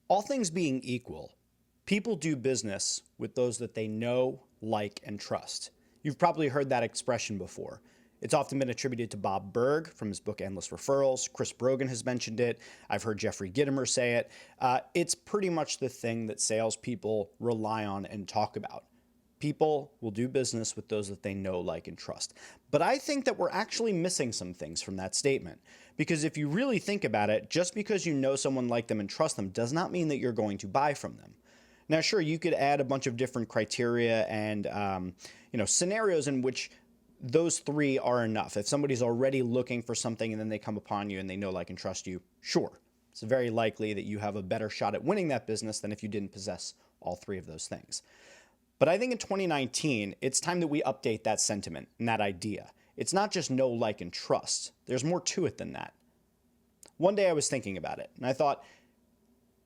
All things being equal, people do business with those that they know, like, and trust. You've probably heard that expression before. It's often been attributed to Bob Berg from his book Endless Referrals. Chris Brogan has mentioned it. I've heard Jeffrey Gitomer say it. It's pretty much the thing that salespeople rely on and talk about. People will do business with those that they know, like, and trust. But I think that we're actually missing some things from that statement. Because if you really think about it, just because you know someone, like them, and trust them does not mean that you're going to buy from them. Now, sure, you could add a bunch of different criteria and scenarios in which those three are enough. If somebody's already looking for something and then they come upon you and they know, like, and trust you, sure. It's very likely that you have a better shot at winning that business than if you didn't possess all three of those things. But I think in 2019, it's time that we update that sentiment and that idea. It's not just know, like, and trust. There's more to it than that. One day I was thinking about it, and I thought,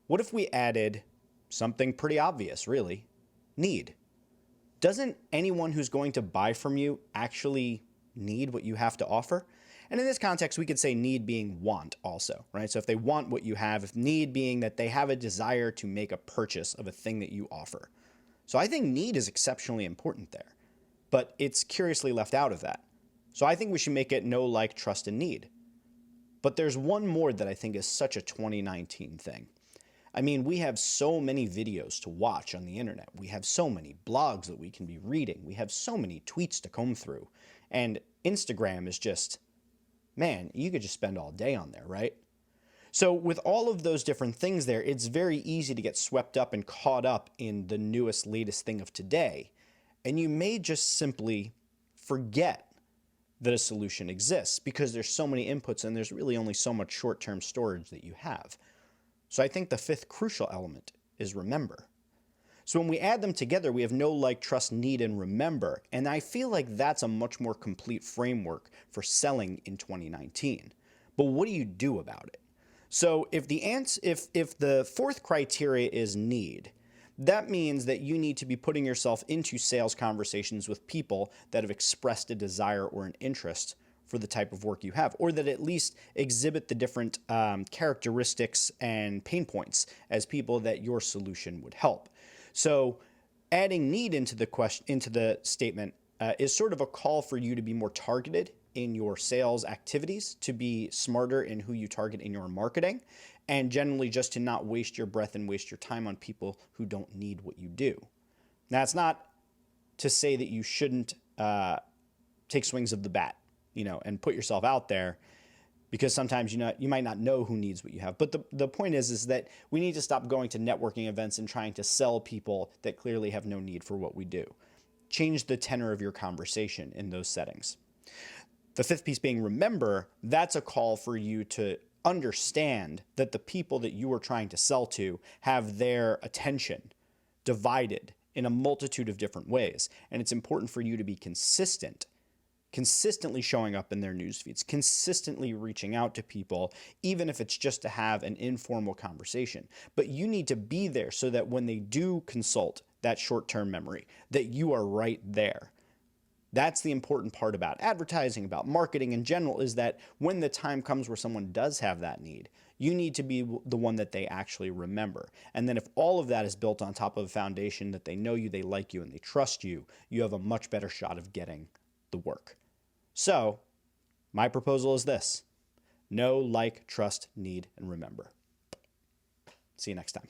what if we added something pretty obvious, really? Need. Doesn't anyone who's going to buy from you actually need what you have to offer? And in this context, we could say need being want also, right? So if they want what you have, if need being that they have a desire to make a purchase of a thing that you offer. So I think need is exceptionally important there, but it's curiously left out of that. So I think we should make it know, like, trust, and need. But there's one more that I think is such a 2019 thing. I mean, we have so many videos to watch on the internet. We have so many blogs that we can be reading. We have so many tweets to comb through. And Instagram is just, man, you could just spend all day on there, right? So with all of those different things there, it's very easy to get swept up and caught up in the newest, latest thing of today. And you may just simply forget that a solution exists because there's so many inputs and there's really only so much short-term storage that you have. So I think the fifth crucial element is remember. So when we add them together, we have know, like, trust, need, and remember. And I feel like that's a much more complete framework for selling in 2019. But what do you do about it? So if the fourth criteria is need, that means that you need to be putting yourself into sales conversations with people that have expressed a desire or an interest for the type of work you have, or that at least exhibit the different characteristics and pain points as people that your solution would help. So adding need into the statement is sort of a call for you to be more targeted in your sales activities, to be smarter in who you target in your marketing, and generally just to not waste your breath and waste your time on people who don't need what you do. Now, it's not to say that you shouldn't take swings of the bat, and put yourself out there, because sometimes you might not know who needs what you have. But the point is that we need to stop going to networking events and trying to sell people that clearly have no need for what we do. Change the tenor of your conversation in those settings. The fifth piece being remember, that's a call for you to understand that the people that you are trying to sell to have their attention divided in a multitude of different ways. And it's important for you to be consistently showing up in their news feeds, consistently reaching out to people, even if it's just to have an informal conversation. But you need to be there so that when they do consult that short-term memory, that you are right there. That's the important part about advertising, about marketing in general, is that when the time comes where someone does have that need, you need to be the one that they actually remember. And then if all of that is built on top of a foundation that they know you, they like you, and they trust you, you have a much better shot of getting the work. So my proposal is this: know, like, trust, need, and remember. See you next time.